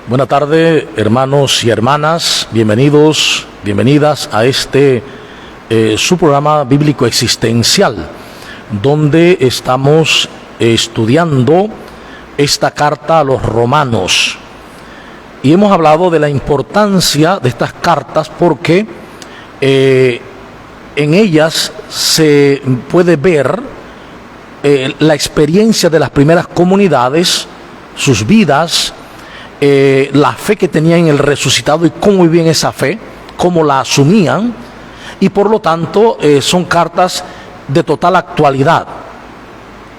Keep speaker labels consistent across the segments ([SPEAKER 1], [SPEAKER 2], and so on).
[SPEAKER 1] Buenas tardes, hermanos y hermanas, bienvenidos, bienvenidas a su programa bíblico existencial, donde estamos estudiando esta carta a los romanos. Y hemos hablado de la importancia de estas cartas porque en ellas se puede ver la experiencia de las primeras comunidades, sus vidas, la fe que tenían en el resucitado y cómo vivían esa fe, cómo la asumían, y por lo tanto son cartas de total actualidad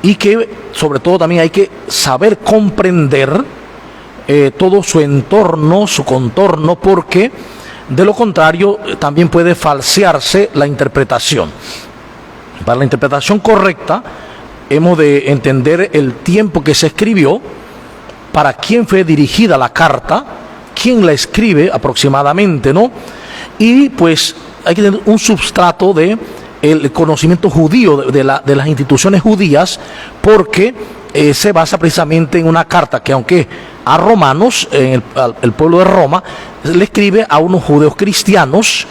[SPEAKER 1] y que sobre todo también hay que saber comprender todo su entorno, su contorno, porque de lo contrario también puede falsearse la interpretación. Para la interpretación correcta hemos de entender el tiempo que se escribió, para quién fue dirigida la carta, quién la escribe aproximadamente, ¿no? Y pues hay que tener un substrato de el conocimiento judío de las instituciones judías, porque se basa precisamente en una carta que, aunque a romanos, el pueblo de Roma, le escribe a unos judeos cristianos,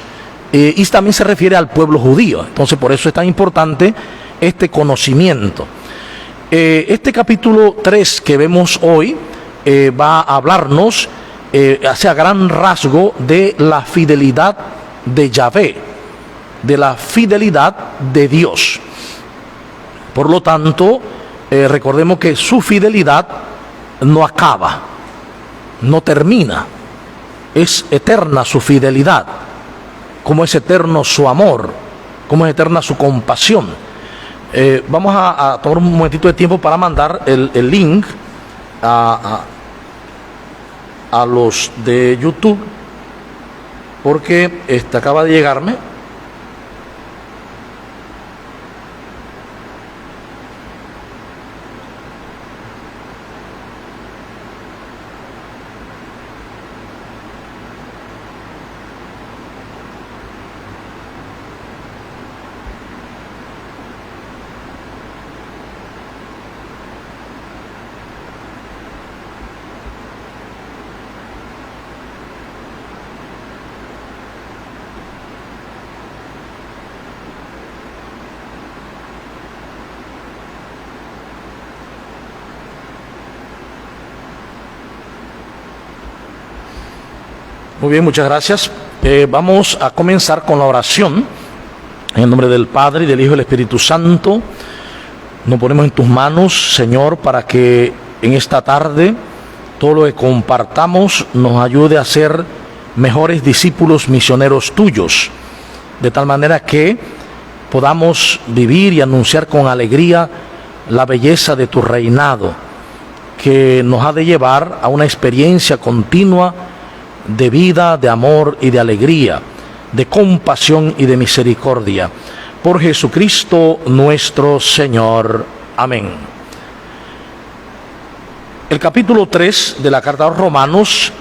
[SPEAKER 1] y también se refiere al pueblo judío. Entonces por eso es tan importante este conocimiento. Este capítulo 3 que vemos hoy va a hablarnos hacia gran rasgo de la fidelidad de Yahvé, de la fidelidad de Dios. Por lo tanto, recordemos que su fidelidad no acaba, no termina, es eterna su fidelidad, como es eterno su amor, como es eterna su compasión. Vamos a tomar un momentito de tiempo para mandar el link a los de YouTube, porque acaba de llegarme. Muy bien, muchas gracias. Vamos a comenzar con la oración. En el nombre del Padre, y del Hijo y del Espíritu Santo, nos ponemos en tus manos, Señor, para que en esta tarde todo lo que compartamos nos ayude a ser mejores discípulos misioneros tuyos, de tal manera que podamos vivir y anunciar con alegría la belleza de tu reinado, que nos ha de llevar a una experiencia continua de vida, de amor y de alegría, de compasión y de misericordia. Por Jesucristo nuestro Señor. Amén. El capítulo 3 de la carta a los Romanos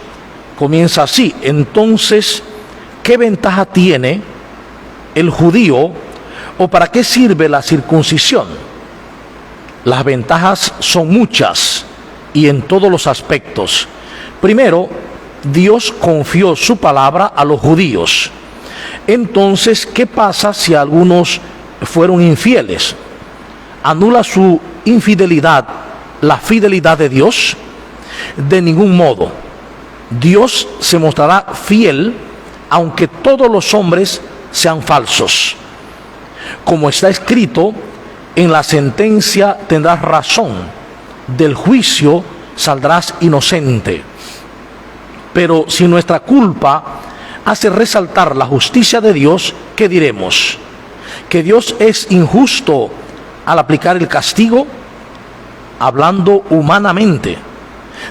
[SPEAKER 1] comienza así: entonces, ¿qué ventaja tiene el judío o para qué sirve la circuncisión? Las ventajas son muchas y en todos los aspectos. Primero, Dios confió su palabra a los judíos. Entonces, ¿qué pasa si algunos fueron infieles? ¿Anula su infidelidad la fidelidad de Dios? De ningún modo. Dios se mostrará fiel aunque todos los hombres sean falsos. Como está escrito, en la sentencia tendrás razón, del juicio saldrás inocente. Pero si nuestra culpa hace resaltar la justicia de Dios, ¿qué diremos? ¿Que Dios es injusto al aplicar el castigo? Hablando humanamente,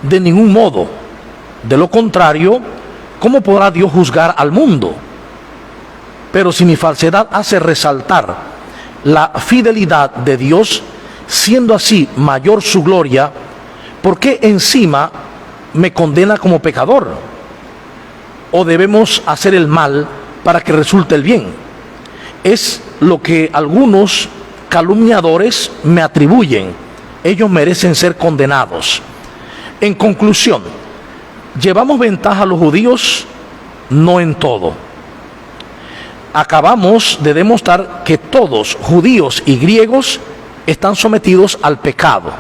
[SPEAKER 1] de ningún modo. De lo contrario, ¿cómo podrá Dios juzgar al mundo? Pero si mi falsedad hace resaltar la fidelidad de Dios, siendo así mayor su gloria, ¿por qué encima me condena como pecador? ¿O debemos hacer el mal para que resulte el bien? Es lo que algunos calumniadores me atribuyen. Ellos merecen ser condenados. En conclusión, ¿Llevamos ventaja a los judíos? No en todo. Acabamos de demostrar que todos, judíos y griegos, están sometidos al pecado,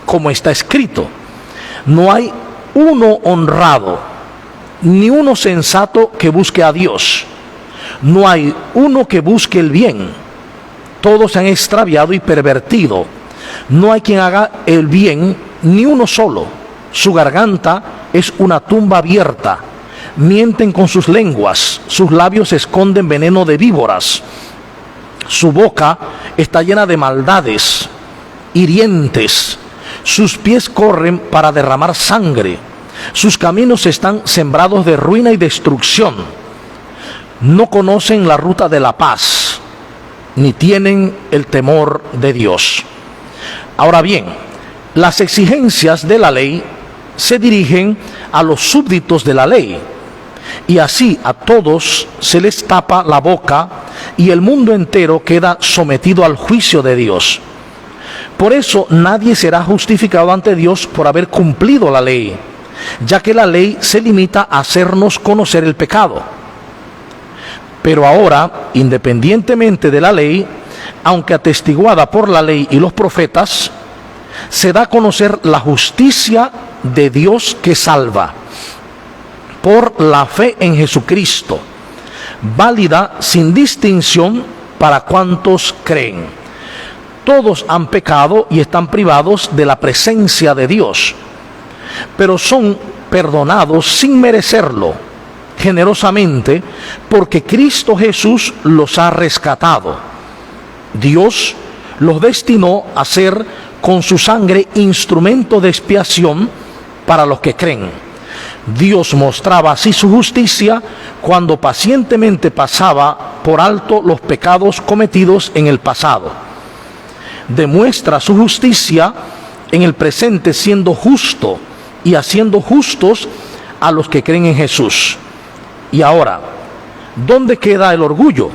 [SPEAKER 1] como está escrito. No hay uno honrado, ni uno sensato que busque a Dios. No hay uno que busque el bien. Todos se han extraviado y pervertido. No hay quien haga el bien, ni uno solo. Su garganta es una tumba abierta. Mienten con sus lenguas. Sus labios esconden veneno de víboras. Su boca está llena de maldades hirientes. Sus pies corren para derramar sangre. Sus caminos están sembrados de ruina y destrucción. No conocen la ruta de la paz, ni tienen el temor de Dios. Ahora bien, las exigencias de la ley se dirigen a los súbditos de la ley, y así a todos se les tapa la boca y el mundo entero queda sometido al juicio de Dios. Por eso nadie será justificado ante Dios por haber cumplido la ley, ya que la ley se limita a hacernos conocer el pecado. Pero ahora, independientemente de la ley, aunque atestiguada por la ley y los profetas, se da a conocer la justicia de Dios que salva, por la fe en Jesucristo, válida sin distinción para cuantos creen. Todos han pecado y están privados de la presencia de Dios, pero son perdonados sin merecerlo, generosamente, porque Cristo Jesús los ha rescatado. Dios los destinó a ser con su sangre instrumento de expiación para los que creen. Dios mostraba así su justicia cuando pacientemente pasaba por alto los pecados cometidos en el pasado. Demuestra su justicia en el presente siendo justo y haciendo justos a los que creen en Jesús. Y ahora, ¿dónde queda el orgullo?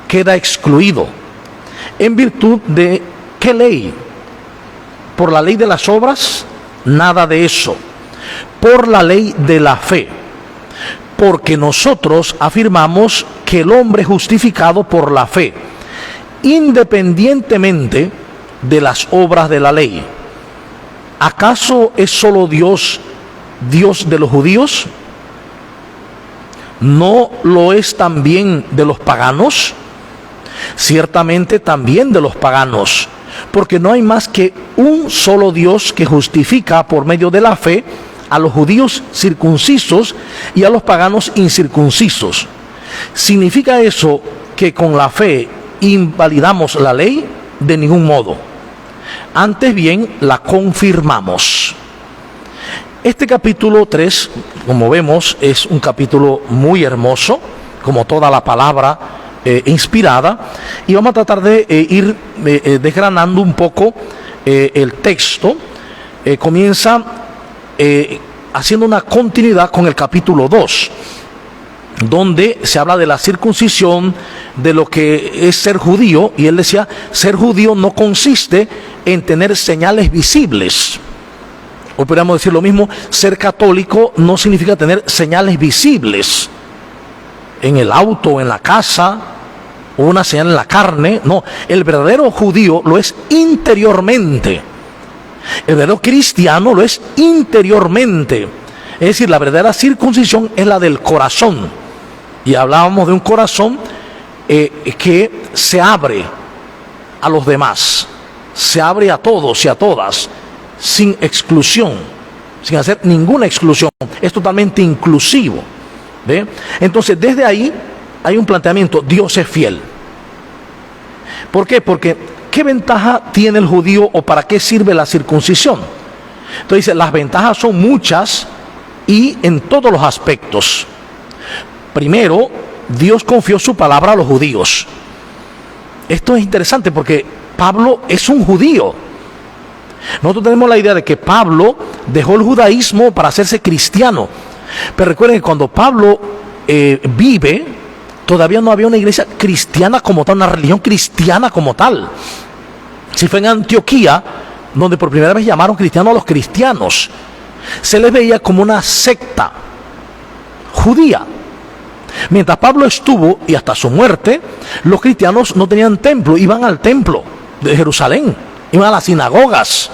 [SPEAKER 1] Queda excluido. ¿En virtud de qué ley? ¿Por la ley de las obras? Nada de eso. Por la ley de la fe. Porque nosotros afirmamos que el hombre es justificado por la fe, independientemente de las obras de la ley. ¿Acaso es solo Dios, Dios de los judíos? ¿No lo es también de los paganos? Ciertamente también de los paganos, porque no hay más que un solo Dios que justifica por medio de la fe a los judíos circuncisos y a los paganos incircuncisos. ¿Significa eso que con la fe invalidamos la ley? De ningún modo. Antes bien, la confirmamos. Este capítulo 3, como vemos, es un capítulo muy hermoso, como toda la palabra inspirada, y vamos a tratar de ir desgranando un poco el texto. Comienza haciendo una continuidad con el capítulo 2, donde se habla de la circuncisión, de lo que es ser judío, y él decía, ser judío no consiste en tener señales visibles. O podríamos decir lo mismo, ser católico no significa tener señales visibles en el auto, en la casa, o una señal en la carne. No, el verdadero judío lo es interiormente. El verdadero cristiano lo es interiormente. Es decir, la verdadera circuncisión es la del corazón. Y hablábamos de un corazón que se abre a los demás, se abre a todos y a todas, sin exclusión, sin hacer ninguna exclusión. Es totalmente inclusivo. ¿Ve? Entonces, desde ahí hay un planteamiento: Dios es fiel. ¿Por qué? Porque ¿qué ventaja tiene el judío o para qué sirve la circuncisión? Entonces dice, las ventajas son muchas y en todos los aspectos. Primero, Dios confió su palabra a los judíos. Esto es interesante porque Pablo es un judío. Nosotros tenemos la idea de que Pablo dejó el judaísmo para hacerse cristiano. Pero recuerden que cuando Pablo vive, todavía no había una iglesia cristiana como tal, una religión cristiana como tal. Si fue en Antioquía, donde por primera vez llamaron cristianos a los cristianos. se les veía como una secta judía. Mientras Pablo estuvo y hasta su muerte, los cristianos no tenían templo, iban al templo de Jerusalén, iban a las sinagogas.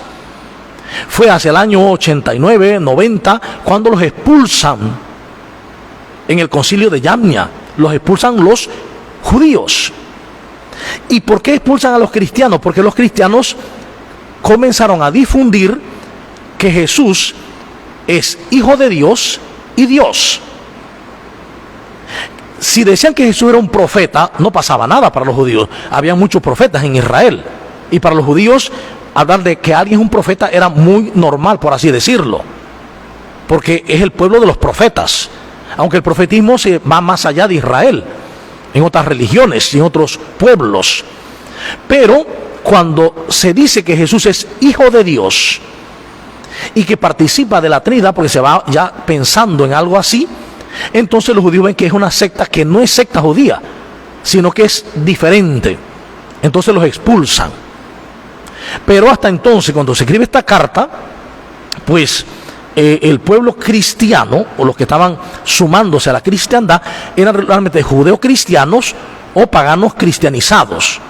[SPEAKER 1] Fue hacia el año 89, 90, cuando los expulsan en el concilio de Yamnia, los expulsan los judíos. ¿Y por qué expulsan a los cristianos? Porque los cristianos comenzaron a difundir que Jesús es hijo de Dios y Dios. Si decían que Jesús era un profeta, no pasaba nada para los judíos. Había muchos profetas en Israel. Y para los judíos, hablar de que alguien es un profeta era muy normal, por así decirlo. Porque es el pueblo de los profetas. Aunque el profetismo se va más allá de Israel, en otras religiones y en otros pueblos. Pero cuando se dice que Jesús es hijo de Dios y que participa de la Trinidad, porque se va ya pensando en algo así, entonces los judíos ven que es una secta que no es secta judía, sino que es diferente. Entonces los expulsan. Pero hasta entonces, cuando se escribe esta carta, pues el pueblo cristiano, o los que estaban sumándose a la cristiandad, eran realmente judeocristianos o paganos cristianizados,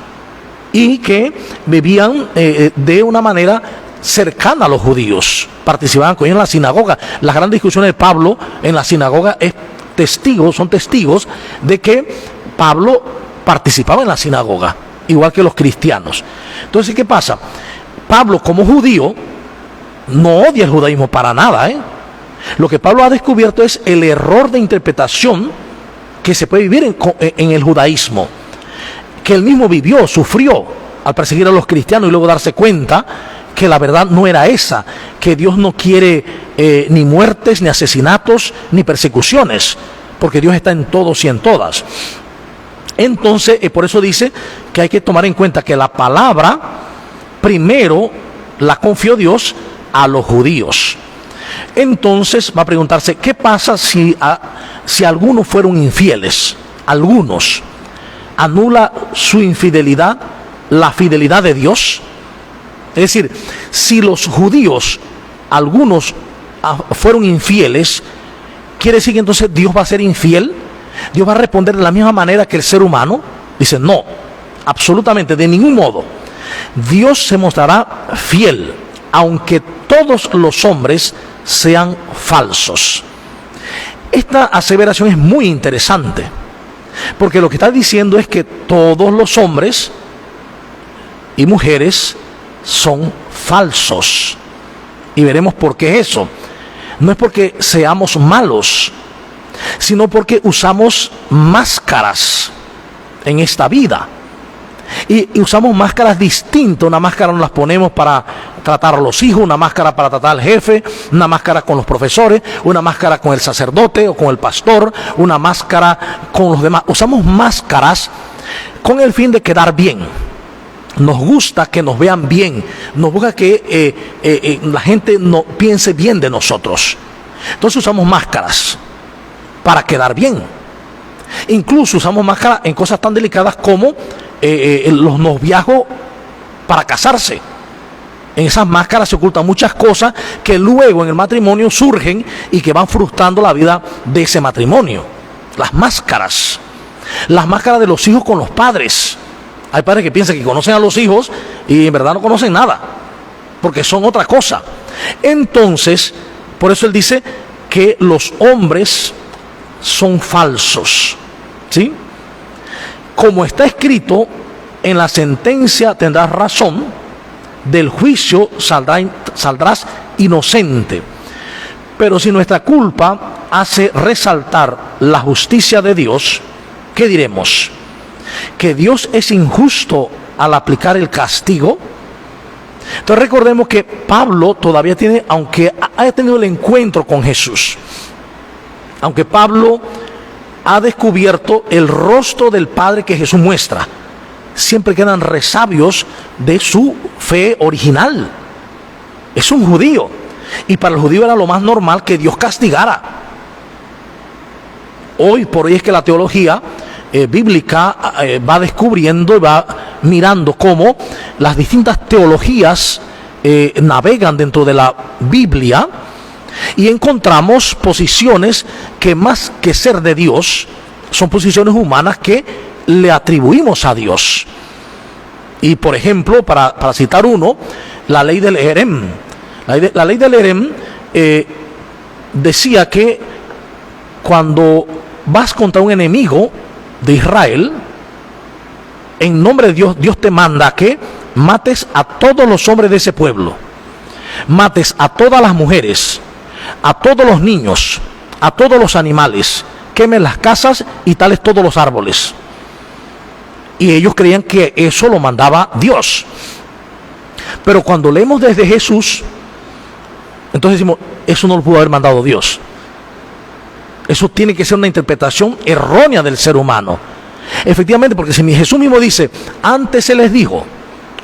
[SPEAKER 1] y que vivían de una manera cercana a los judíos, participaban con ellos en la sinagoga. Las grandes discusiones de Pablo en la sinagoga son testigos de que Pablo participaba en la sinagoga, igual que los cristianos. Entonces, ¿qué pasa? Pablo, como judío, no odia el judaísmo para nada, Lo que Pablo ha descubierto es el error de interpretación que se puede vivir en el judaísmo, que él mismo vivió, sufrió al perseguir a los cristianos y luego darse cuenta que la verdad no era esa, que Dios no quiere ni muertes, ni asesinatos, ni persecuciones, porque Dios está en todos y en todas. Entonces, por eso dice que hay que tomar en cuenta que la palabra primero la confió Dios a los judíos. Entonces va a preguntarse, ¿qué pasa si algunos fueron infieles? Algunos. ¿Anula su infidelidad la fidelidad de Dios? Es decir, si los judíos, algunos fueron infieles, ¿quiere decir que entonces Dios va a ser infiel? ¿Dios va a responder de la misma manera que el ser humano? Dice, no, absolutamente, de ningún modo. Dios se mostrará fiel, aunque todos los hombres sean falsos. Esta aseveración es muy interesante, porque lo que está diciendo es que todos los hombres y mujeres son falsos. Y veremos por qué es eso. No es porque seamos malos, sino porque usamos máscaras en esta vida. Y usamos máscaras distintas. Una máscara nos las ponemos para tratar a los hijos, una máscara para tratar al jefe, una máscara con los profesores, una máscara con el sacerdote o con el pastor, una máscara con los demás. Usamos máscaras con el fin de quedar bien. Nos gusta que nos vean bien, nos gusta que la gente no piense bien de nosotros. Entonces usamos máscaras para quedar bien. Incluso usamos máscaras en cosas tan delicadas como los noviazgos para casarse. En esas máscaras se ocultan muchas cosas que luego en el matrimonio surgen y que van frustrando la vida de ese matrimonio. Las máscaras de los hijos con los padres. Hay padres que piensan que conocen a los hijos y en verdad no conocen nada, porque son otra cosa. Entonces, por eso él dice que los hombres son falsos, ¿sí? Como está escrito, en la sentencia tendrás razón, del juicio saldrás inocente. Pero si nuestra culpa hace resaltar la justicia de Dios, ¿qué diremos? ¿Que Dios es injusto al aplicar el castigo? Entonces recordemos que Pablo todavía tiene, aunque haya tenido el encuentro con Jesús, aunque Pablo ha descubierto el rostro del Padre que Jesús muestra, siempre quedan resabios de su fe original. Es un judío, y para el judío era lo más normal que Dios castigara. Hoy por hoy es que la teología bíblica va descubriendo y va mirando cómo las distintas teologías navegan dentro de la Biblia Y encontramos posiciones que más que ser de Dios, son posiciones humanas que le atribuimos a Dios. Y por ejemplo, para citar uno, la ley del Herem. La ley del Herem decía que cuando vas contra un enemigo de Israel, en nombre de Dios, Dios te manda que mates a todos los hombres de ese pueblo, mates a todas las mujeres, a todos los niños, a todos los animales, quemen las casas y tales todos los árboles. Y ellos creían que eso lo mandaba Dios. Pero cuando leemos desde Jesús, entonces decimos, eso no lo pudo haber mandado Dios. Eso tiene que ser una interpretación errónea del ser humano. Efectivamente, porque si Jesús mismo dice, antes se les dijo,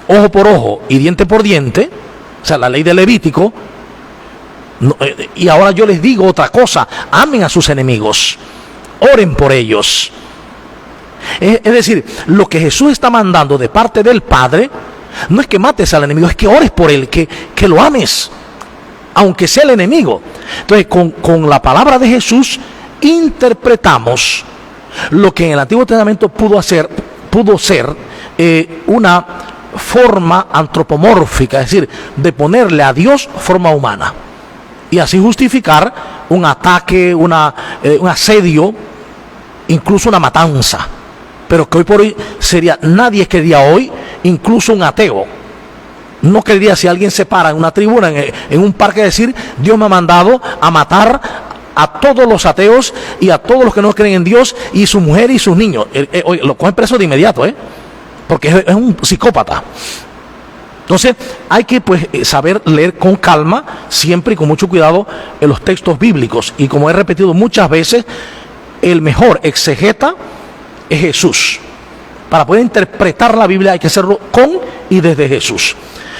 [SPEAKER 1] ojo por ojo y diente por diente, o sea, la ley de Levítico, y ahora yo les digo otra cosa, amen a sus enemigos, oren por ellos. Es decir, lo que Jesús está mandando de parte del Padre, no es que mates al enemigo, es que ores por él, que lo ames, aunque sea el enemigo. Entonces, con la palabra de Jesús, interpretamos lo que en el Antiguo Testamento pudo ser una forma antropomórfica, es decir, de ponerle a Dios forma humana, y así justificar un ataque, un asedio, incluso una matanza. Pero que hoy por hoy nadie quería hoy, incluso un ateo, no quería, si alguien se para en una tribuna, en un parque, decir, Dios me ha mandado a matar a todos los ateos y a todos los que no creen en Dios y su mujer y sus niños. Lo cogen preso de inmediato, porque es un psicópata. Entonces hay que saber leer con calma, siempre y con mucho cuidado, en los textos bíblicos. Y como he repetido muchas veces, el mejor exegeta es Jesús. Para poder interpretar la Biblia hay que hacerlo con y desde Jesús.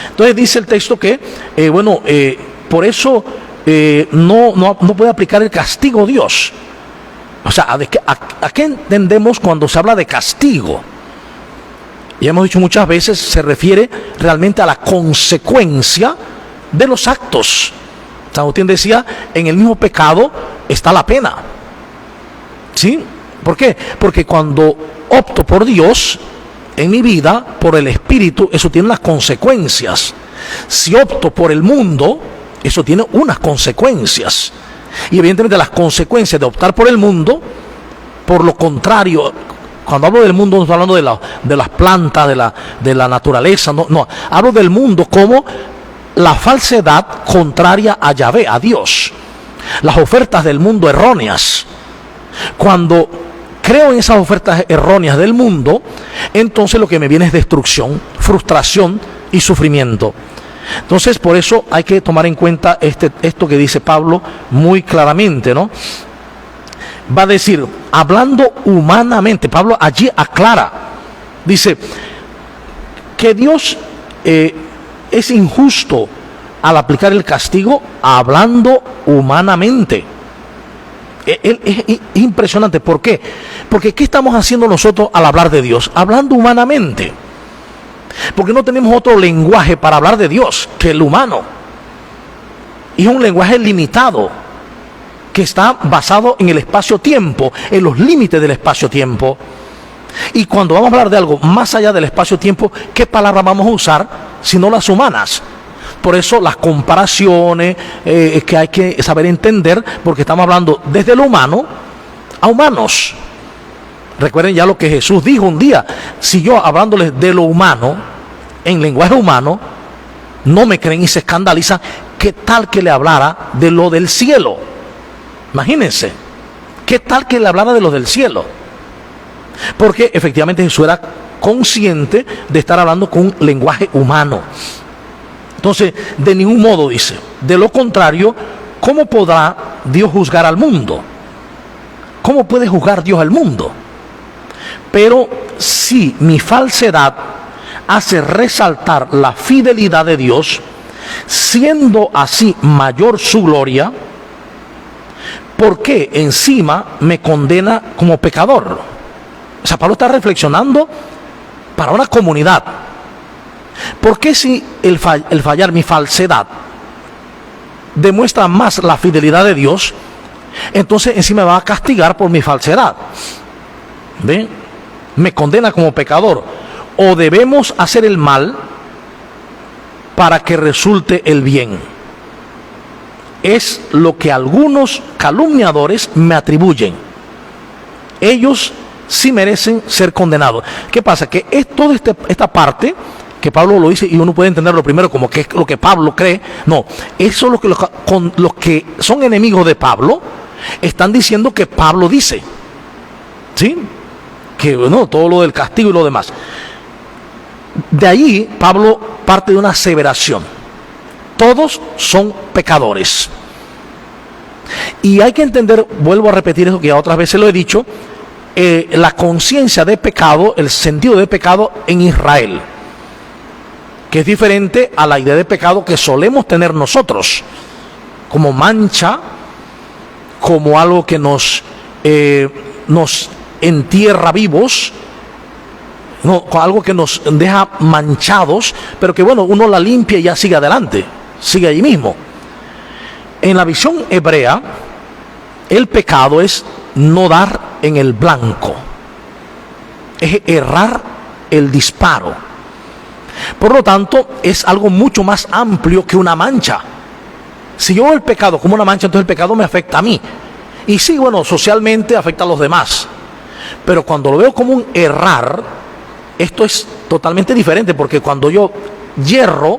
[SPEAKER 1] Entonces dice el texto que, por eso no puede aplicar el castigo Dios. O sea, ¿a qué entendemos cuando se habla de castigo? Ya hemos dicho muchas veces, se refiere realmente a la consecuencia de los actos. San Agustín decía, en el mismo pecado está la pena. ¿Sí? ¿Por qué? Porque cuando opto por Dios en mi vida, por el Espíritu, eso tiene unas consecuencias. Si opto por el mundo, eso tiene unas consecuencias. Y evidentemente las consecuencias de optar por el mundo, por lo contrario, cuando hablo del mundo no estoy hablando de las plantas, de la naturaleza, no, hablo del mundo como la falsedad contraria a Yahvé, a Dios. Las ofertas del mundo erróneas. Cuando creo en esas ofertas erróneas del mundo, entonces lo que me viene es destrucción, frustración y sufrimiento. Entonces, por eso hay que tomar en cuenta esto que dice Pablo muy claramente, ¿no? Va a decir, hablando humanamente, Pablo allí aclara, dice que Dios es injusto al aplicar el castigo hablando humanamente. Es impresionante. ¿Por qué? Porque ¿qué estamos haciendo nosotros al hablar de Dios? Hablando humanamente. Porque no tenemos otro lenguaje para hablar de Dios que el humano. Y es un lenguaje limitado, que está basado en el espacio-tiempo, en los límites del espacio-tiempo. Y cuando vamos a hablar de algo más allá del espacio-tiempo, ¿qué palabras vamos a usar sino las humanas? Por eso las comparaciones que hay que saber entender, porque estamos hablando desde lo humano a humanos. Recuerden ya lo que Jesús dijo un día: si yo hablándoles de lo humano, en lenguaje humano, no me creen y se escandalizan, ¿qué tal que le hablara de lo del cielo? Imagínense, ¿qué tal que le hablara de lo del cielo? Porque efectivamente Jesús era consciente de estar hablando con un lenguaje humano. Entonces, de ningún modo, dice, de lo contrario, ¿cómo podrá Dios juzgar al mundo? ¿Cómo puede juzgar Dios al mundo? Pero si mi falsedad hace resaltar la fidelidad de Dios, siendo así mayor su gloria, ¿por qué encima me condena como pecador? O sea, Pablo está reflexionando para una comunidad. ¿Por qué si el fallar mi falsedad demuestra más la fidelidad de Dios, entonces encima me va a castigar por mi falsedad. ¿Ve? Me condena como pecador. O debemos hacer el mal para que resulte el bien. Es lo que algunos calumniadores me atribuyen. Ellos sí merecen ser condenados. ¿Qué pasa? Que es toda esta parte que Pablo lo dice, y uno puede entenderlo primero como que es lo que Pablo cree. No, eso es lo que los que son enemigos de Pablo están diciendo que Pablo dice. ¿Sí? Que no, todo lo del castigo y lo demás. De ahí Pablo parte de una aseveración: todos son pecadores. Y hay que entender, vuelvo a repetir eso que ya otras veces lo he dicho, la conciencia de pecado, el sentido de pecado en Israel, que es diferente a la idea de pecado que solemos tener nosotros, como mancha, como algo que nos entierra vivos, no, algo que nos deja manchados, pero que bueno, uno la limpia y ya sigue adelante, sigue allí mismo. En la visión hebrea, el pecado es no dar en el blanco, es errar el disparo. Por lo tanto, es algo mucho más amplio que una mancha. Si yo veo el pecado como una mancha, entonces el pecado me afecta a mí. Y sí, bueno, socialmente afecta a los demás. Pero cuando lo veo como un errar, esto es totalmente diferente, porque cuando yo yerro,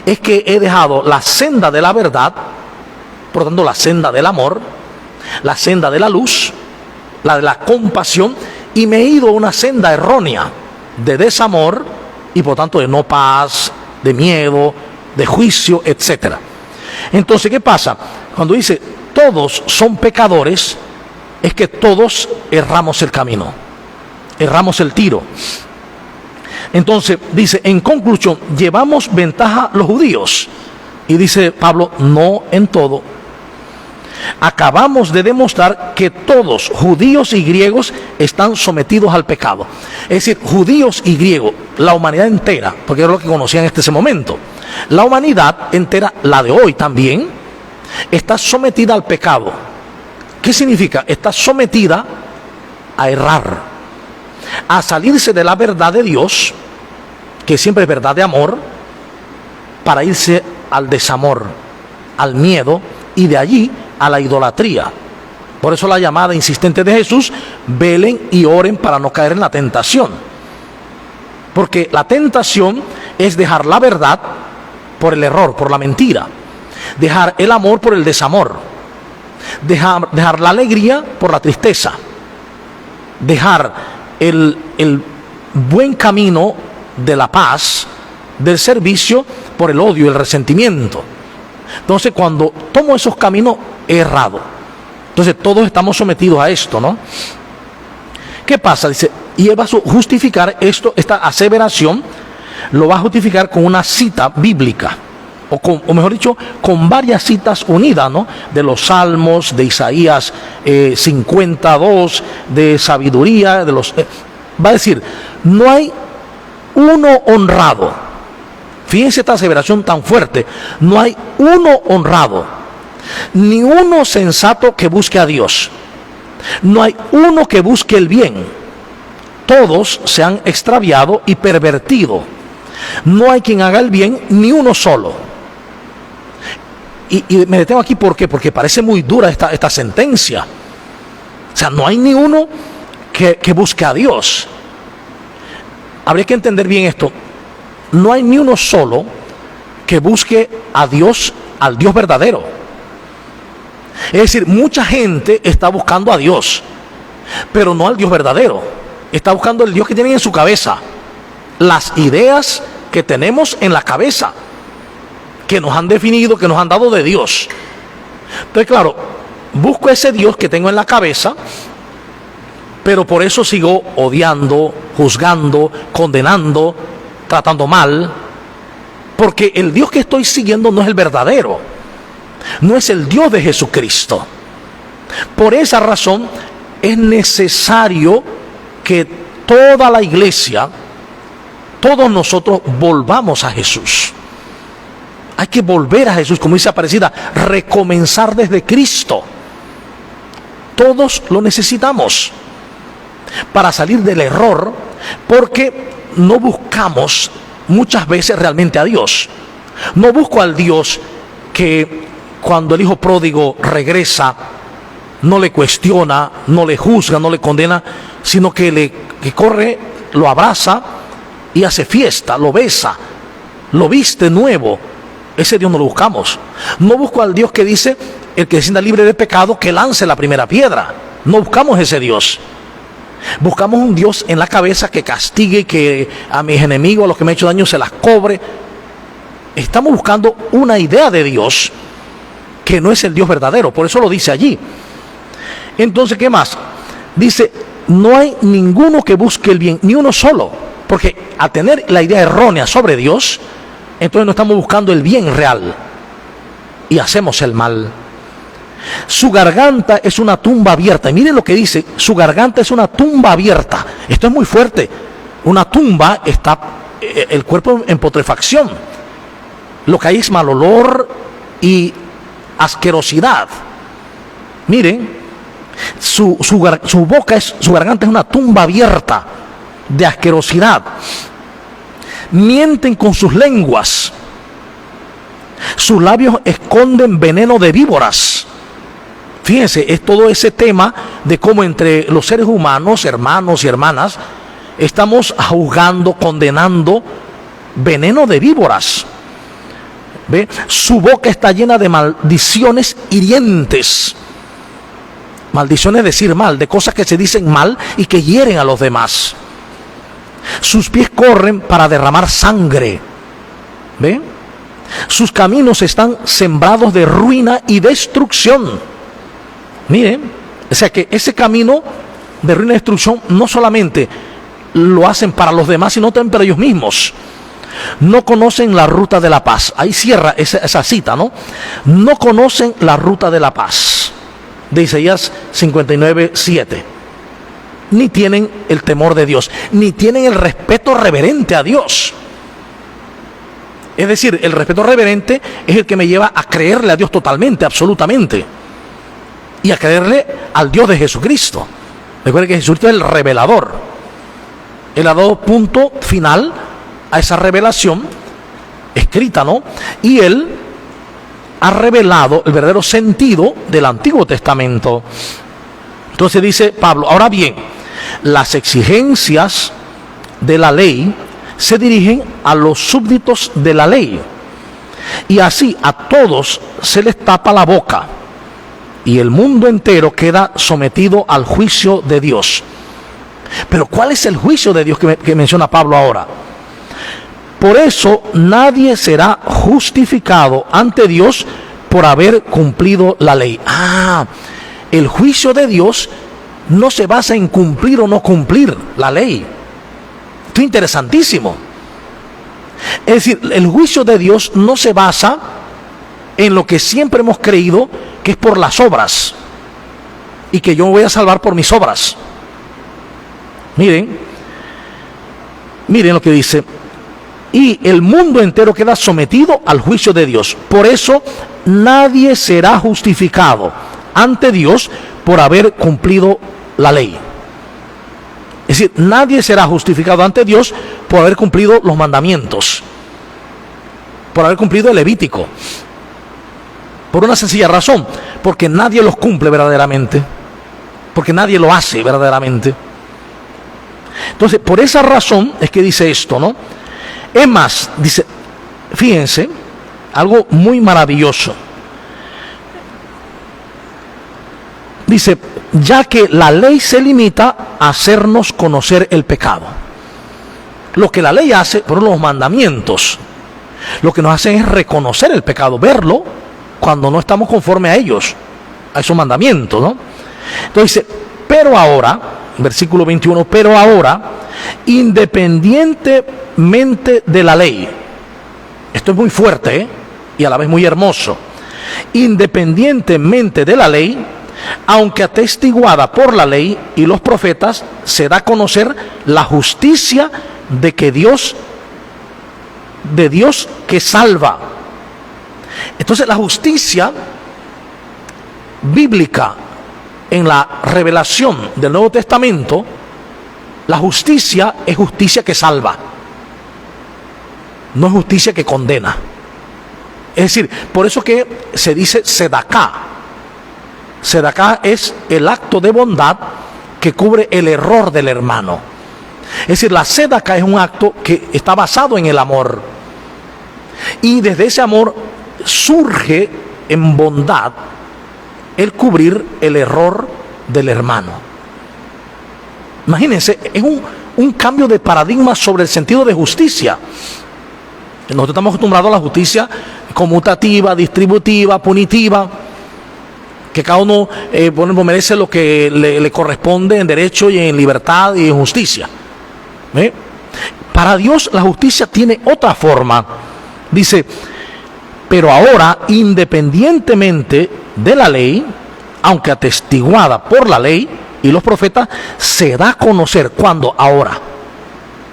[SPEAKER 1] es que he dejado la senda de la verdad, por lo tanto la senda del amor, la senda de la luz, la de la compasión, y me he ido a una senda errónea de desamor y por tanto de no paz, de miedo, de juicio, etc. Entonces, ¿qué pasa? Cuando dice todos son pecadores, es que todos erramos el camino, erramos el tiro. Entonces dice, en conclusión, llevamos ventaja los judíos. Y dice Pablo, no en todo. Acabamos de demostrar que todos, judíos y griegos, están sometidos al pecado. Es decir, judíos y griegos, la humanidad entera, porque era lo que conocían en ese momento. La humanidad entera, la de hoy también, está sometida al pecado. ¿Qué significa? Está sometida a errar, a salirse de la verdad de Dios, que siempre es verdad de amor, para irse al desamor, al miedo, y de allí a la idolatría. Por eso la llamada insistente de Jesús: velen y oren para no caer en la tentación. Porque la tentación es dejar la verdad por el error, por la mentira, dejar el amor por el desamor, dejar la alegría por la tristeza, dejar el buen camino de la paz, del servicio, por el odio y el resentimiento. Entonces, cuando tomo esos caminos, he errado. Entonces, todos estamos sometidos a esto, ¿no? ¿Qué pasa? Dice, y él va a justificar esta aseveración, lo va a justificar con una cita bíblica, o mejor dicho, con varias citas unidas, ¿no? De los Salmos, de Isaías 52, de sabiduría, va a decir, no hay uno honrado. Fíjense esta aseveración tan fuerte: no hay uno honrado, ni uno sensato que busque a Dios. No hay uno que busque el bien. Todos se han extraviado y pervertido. No hay quien haga el bien, ni uno solo. Y me detengo aquí, ¿por qué? Porque parece muy dura esta sentencia. O sea, no hay ni uno que busque a Dios. Habría que entender bien esto. No hay ni uno solo que busque a Dios, al Dios verdadero. Es decir, mucha gente está buscando a Dios, pero no al Dios verdadero. Está buscando el Dios que tienen en su cabeza, las ideas que tenemos en la cabeza, que nos han definido, que nos han dado de Dios. Entonces, claro, busco ese Dios que tengo en la cabeza, pero por eso sigo odiando, juzgando, condenando, tratando mal, porque el Dios que estoy siguiendo no es el verdadero, no es el Dios de Jesucristo. Por esa razón es necesario que toda la iglesia, todos nosotros volvamos a Jesús. Hay que volver a Jesús, como dice Aparecida, recomenzar desde Cristo. Todos lo necesitamos para salir del error, porque no buscamos muchas veces realmente a Dios. No busco al Dios que cuando el hijo pródigo regresa no le cuestiona, no le juzga, no le condena, sino que corre, lo abraza y hace fiesta, lo besa, lo viste nuevo. Ese Dios no lo buscamos. No busco al Dios que dice: el que se sienta libre de pecado, que lance la primera piedra. No buscamos ese Dios. Buscamos un Dios en la cabeza que castigue, que a mis enemigos, a los que me han hecho daño, se las cobre. Estamos buscando una idea de Dios que no es el Dios verdadero. Por eso lo dice allí. Entonces, ¿qué más? Dice: no hay ninguno que busque el bien, ni uno solo. Porque al tener la idea errónea sobre Dios, entonces no estamos buscando el bien real y hacemos el mal. Su garganta es una tumba abierta. Y miren lo que dice: su garganta es una tumba abierta. Esto es muy fuerte. Una tumba, está el cuerpo en putrefacción. Lo que hay es mal olor y asquerosidad. Miren, su garganta es una tumba abierta de asquerosidad. Mienten con sus lenguas. Sus labios esconden veneno de víboras. Fíjense, es todo ese tema de cómo entre los seres humanos, hermanos y hermanas, estamos juzgando, condenando veneno de víboras. ¿Ve? Su boca está llena de maldiciones hirientes. Maldición es decir mal, de cosas que se dicen mal y que hieren a los demás. Sus pies corren para derramar sangre. ¿Ve? Sus caminos están sembrados de ruina y destrucción. Miren, o sea que ese camino de ruina y destrucción no solamente lo hacen para los demás, sino también para ellos mismos. No conocen la ruta de la paz. Ahí cierra esa cita, ¿no? No conocen la ruta de la paz, de Isaías 59:7. Ni tienen el temor de Dios, ni tienen el respeto reverente a Dios. Es decir, el respeto reverente es el que me lleva a creerle a Dios totalmente, absolutamente, y a creerle al Dios de Jesucristo. Recuerden que Jesucristo es el revelador. Él ha dado punto final a esa revelación escrita, ¿no? Y Él ha revelado el verdadero sentido del Antiguo Testamento. Entonces dice Pablo: ahora bien, las exigencias de la ley se dirigen a los súbditos de la ley, y así a todos se les tapa la boca, y el mundo entero queda sometido al juicio de Dios. Pero ¿cuál es el juicio de Dios que menciona Pablo ahora? Por eso nadie será justificado ante Dios por haber cumplido la ley. El juicio de Dios no se basa en cumplir o no cumplir la ley. Esto es interesantísimo. Es decir, el juicio de Dios no se basa en lo que siempre hemos creído, que es por las obras, y que yo me voy a salvar por mis obras. Miren lo que dice: y el mundo entero queda sometido al juicio de Dios. Por eso nadie será justificado ante Dios por haber cumplido la ley. Es decir, nadie será justificado ante Dios por haber cumplido los mandamientos, por haber cumplido el Levítico. Por una sencilla razón: porque nadie los cumple verdaderamente, porque nadie lo hace verdaderamente. Entonces, por esa razón es que dice esto, ¿no? Es más, dice, fíjense, algo muy maravilloso. Dice: ya que la ley se limita a hacernos conocer el pecado. Lo que la ley hace, por los mandamientos, lo que nos hacen es reconocer el pecado, verlo cuando no estamos conforme a ellos, a esos mandamientos, ¿no? Entonces dice: pero ahora, versículo 21, pero ahora, independientemente de la ley. Esto es muy fuerte, y a la vez muy hermoso. Independientemente de la ley, aunque atestiguada por la ley y los profetas, se da a conocer la justicia de Dios que salva. Entonces la justicia bíblica en la revelación del Nuevo Testamento, la justicia es justicia que salva, no es justicia que condena. Es decir, por eso que se dice sedaká. Sedaká es el acto de bondad que cubre el error del hermano. Es decir, la sedaká es un acto que está basado en el amor. Y desde ese amor surge en bondad el cubrir el error del hermano. Imagínense, es un cambio de paradigma sobre el sentido de justicia. Nosotros estamos acostumbrados a la justicia conmutativa, distributiva, punitiva, que cada uno merece lo que le corresponde en derecho y en libertad y en justicia. ¿Ve? Para Dios la justicia tiene otra forma. Dice, pero ahora, independientemente de la ley, aunque atestiguada por la ley y los profetas, se da a conocer. ¿Cuándo? Ahora.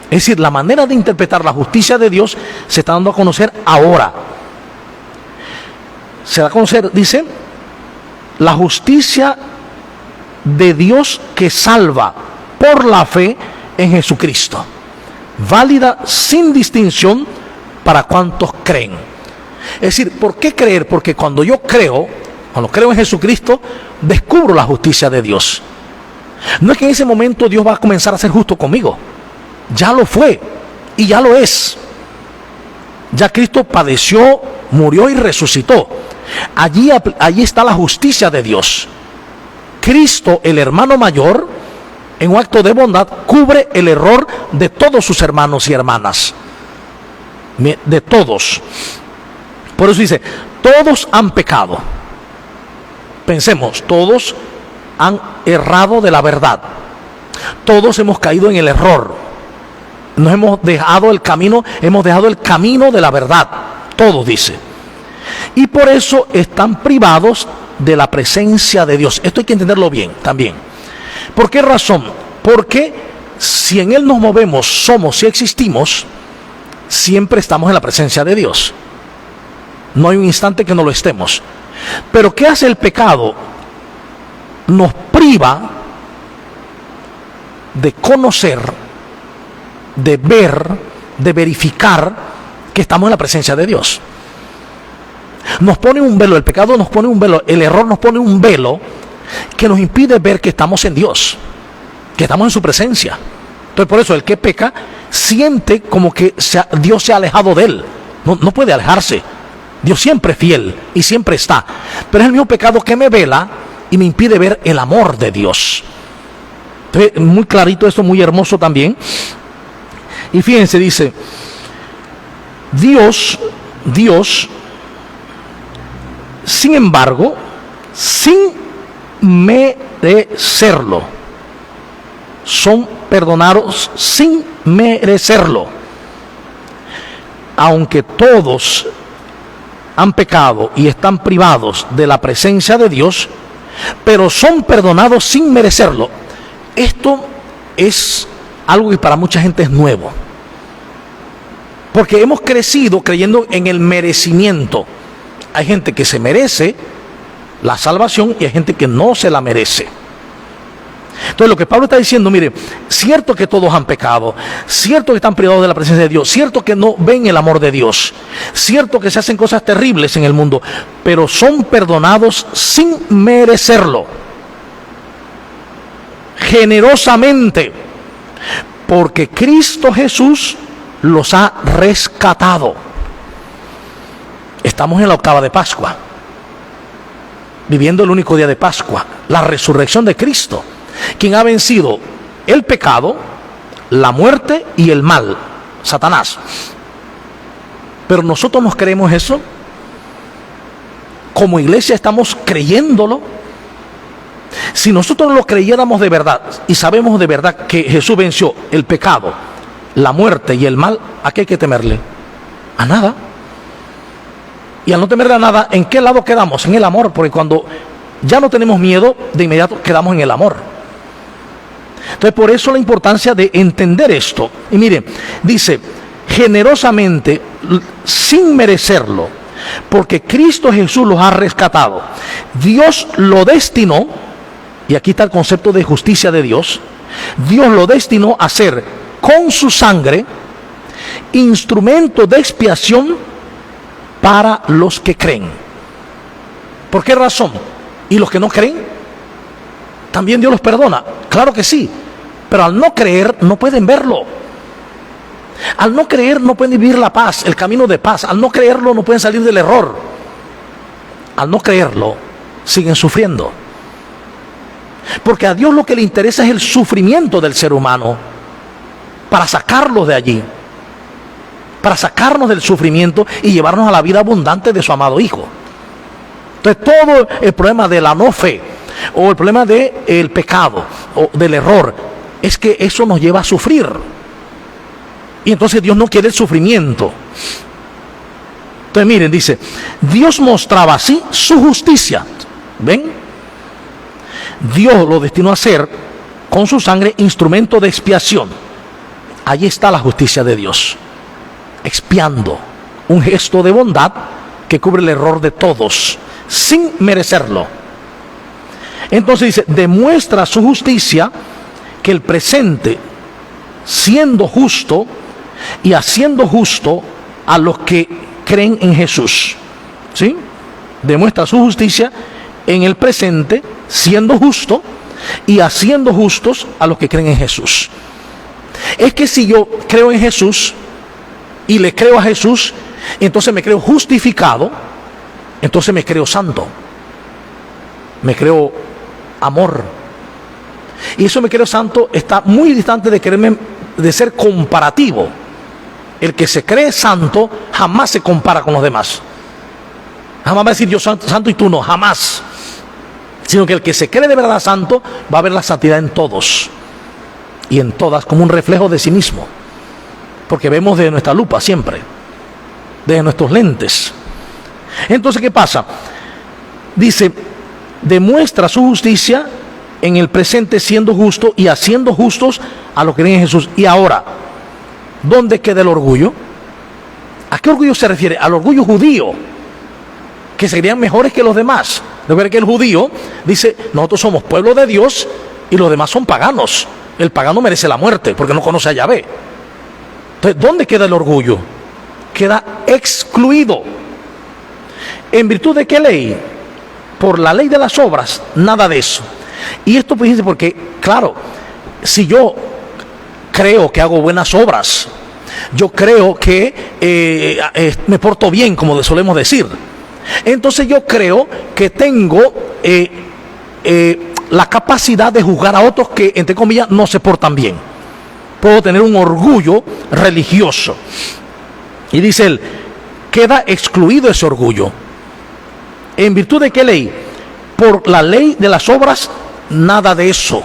[SPEAKER 1] Es decir, la manera de interpretar la justicia de Dios se está dando a conocer ahora. Se da a conocer, dice, la justicia de Dios que salva por la fe en Jesucristo, válida sin distinción para cuantos creen. Es decir, ¿por qué creer? Porque cuando creo en Jesucristo, descubro la justicia de Dios. No es que en ese momento Dios va a comenzar a ser justo conmigo. Ya lo fue y ya lo es. Ya Cristo padeció, murió y resucitó. Allí está la justicia de Dios. Cristo, el hermano mayor, en un acto de bondad, cubre el error de todos sus hermanos y hermanas. De todos. Por eso dice, todos han pecado. Pensemos, todos han errado de la verdad. Todos hemos caído en el error. Nos hemos dejado el camino de la verdad. Todos, dice. Y por eso están privados de la presencia de Dios. Esto hay que entenderlo bien también. ¿Por qué razón? Porque si en Él nos movemos, somos y existimos, siempre estamos en la presencia de Dios. No hay un instante que no lo estemos. Pero ¿qué hace el pecado? Nos priva de conocer, de ver, de verificar que estamos en la presencia de Dios. Nos pone un velo, el pecado nos pone un velo, el error nos pone un velo que nos impide ver que estamos en Dios, que estamos en su presencia. Entonces por eso el que peca siente como que Dios se ha alejado de él. No puede alejarse. Dios siempre es fiel y siempre está. Pero es el mismo pecado que me vela y me impide ver el amor de Dios. Entonces, muy clarito esto, muy hermoso también. Y fíjense, dice, Dios, sin embargo, sin merecerlo, son perdonados sin merecerlo. Aunque todos han pecado y están privados de la presencia de Dios, pero son perdonados sin merecerlo. Esto es algo que para mucha gente es nuevo, porque hemos crecido creyendo en el merecimiento. Hay gente que se merece la salvación y hay gente que no se la merece. Entonces lo que Pablo está diciendo, mire, cierto que todos han pecado, cierto que están privados de la presencia de Dios, cierto que no ven el amor de Dios, cierto que se hacen cosas terribles en el mundo, pero son perdonados sin merecerlo, generosamente, porque Cristo Jesús los ha rescatado. Estamos en la octava de Pascua, viviendo el único día de Pascua, la resurrección de Cristo, quien ha vencido el pecado, la muerte y el mal, Satanás. Pero nosotros nos creemos eso. Como iglesia estamos creyéndolo. Si nosotros lo creyéramos de verdad y sabemos de verdad que Jesús venció el pecado, la muerte y el mal, ¿a qué hay que temerle? A nada. Y al no temerle a nada, ¿en qué lado quedamos? En el amor, porque cuando ya no tenemos miedo, de inmediato quedamos en el amor. Entonces por eso la importancia de entender esto. Y mire, dice, generosamente, sin merecerlo, porque Cristo Jesús los ha rescatado. Dios lo destinó, y aquí está el concepto de justicia de Dios, Dios lo destinó a ser con su sangre instrumento de expiación para los que creen. ¿Por qué razón? ¿Y los que no creen? ¿También Dios los perdona? Claro que sí, pero al no creer no pueden verlo. Al no creer no pueden vivir la paz, el camino de paz. Al no creerlo no pueden salir del error. Al no creerlo siguen sufriendo. Porque a Dios lo que le interesa es el sufrimiento del ser humano, para sacarlos de allí, para sacarnos del sufrimiento y llevarnos a la vida abundante de su amado Hijo. Entonces todo el problema de la no fe, o el problema del pecado, o del error, es que eso nos lleva a sufrir. Y entonces Dios no quiere el sufrimiento. Entonces miren, dice, Dios mostraba así su justicia. ¿Ven? Dios lo destinó a ser con su sangre instrumento de expiación. Allí está la justicia de Dios, expiando, un gesto de bondad que cubre el error de todos, sin merecerlo. Entonces dice, demuestra su justicia, que el presente, siendo justo y haciendo justo a los que creen en Jesús. ¿Sí? Demuestra su justicia en el presente, siendo justo y haciendo justos a los que creen en Jesús. Es que si yo creo en Jesús y le creo a Jesús, entonces me creo justificado, entonces me creo santo, me creo amor. Y eso me creo santo está muy distante de ser comparativo. El que se cree santo jamás se compara con los demás. Jamás va a decir yo santo y tú no, jamás. Sino que el que se cree de verdad santo va a ver la santidad en todos y en todas como un reflejo de sí mismo. Porque vemos desde nuestra lupa siempre, desde nuestros lentes. Entonces, ¿qué pasa? Dice, demuestra su justicia en el presente siendo justo y haciendo justos a los que creen en Jesús. Y ahora, ¿dónde queda el orgullo? ¿A qué orgullo se refiere? Al orgullo judío, que serían mejores que los demás. Recuerda que el judío dice, nosotros somos pueblo de Dios y los demás son paganos. El pagano merece la muerte porque no conoce a Yahvé. Entonces, ¿dónde queda el orgullo? Queda excluido. ¿En virtud de qué ley? Por la ley de las obras, nada de eso. Y esto pues dice porque, claro, si yo creo que hago buenas obras, yo creo que me porto bien, como solemos decir, entonces yo creo que tengo la capacidad de juzgar a otros que, entre comillas, no se portan bien. Puedo tener un orgullo religioso. Y dice él, queda excluido ese orgullo. ¿En virtud de qué ley? Por la ley de las obras, nada de eso.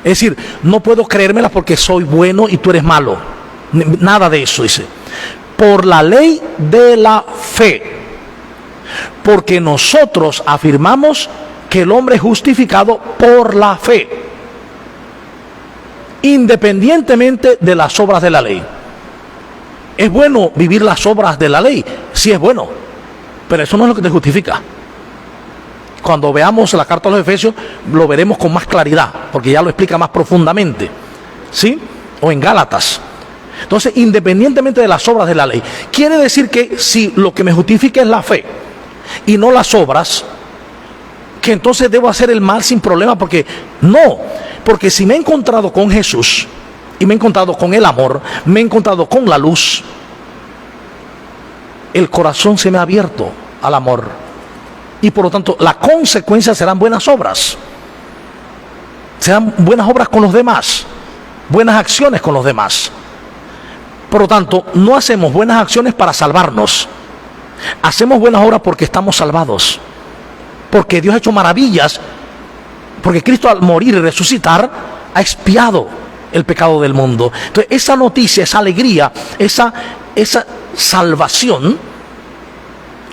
[SPEAKER 1] Es decir, no puedo creérmela porque soy bueno y tú eres malo. Nada de eso, dice. Por la ley de la fe. Porque nosotros afirmamos que el hombre es justificado por la fe, independientemente de las obras de la ley. ¿Es bueno vivir las obras de la ley? Sí, es bueno, pero eso no es lo que te justifica. Cuando veamos la carta a los Efesios, lo veremos con más claridad, porque ya lo explica más profundamente, ¿sí? O en Gálatas. Entonces, independientemente de las obras de la ley, quiere decir que si lo que me justifica es la fe y no las obras, que entonces debo hacer el mal sin problema, porque no, porque si me he encontrado con Jesús y me he encontrado con el amor, me he encontrado con la luz, el corazón se me ha abierto al amor y por lo tanto la consecuencia serán buenas obras, serán buenas obras con los demás, buenas acciones con los demás. Por lo tanto, no hacemos buenas acciones para salvarnos, hacemos buenas obras porque estamos salvados, porque Dios ha hecho maravillas, porque Cristo al morir y resucitar ha expiado el pecado del mundo. Entonces esa noticia, esa alegría, esa salvación,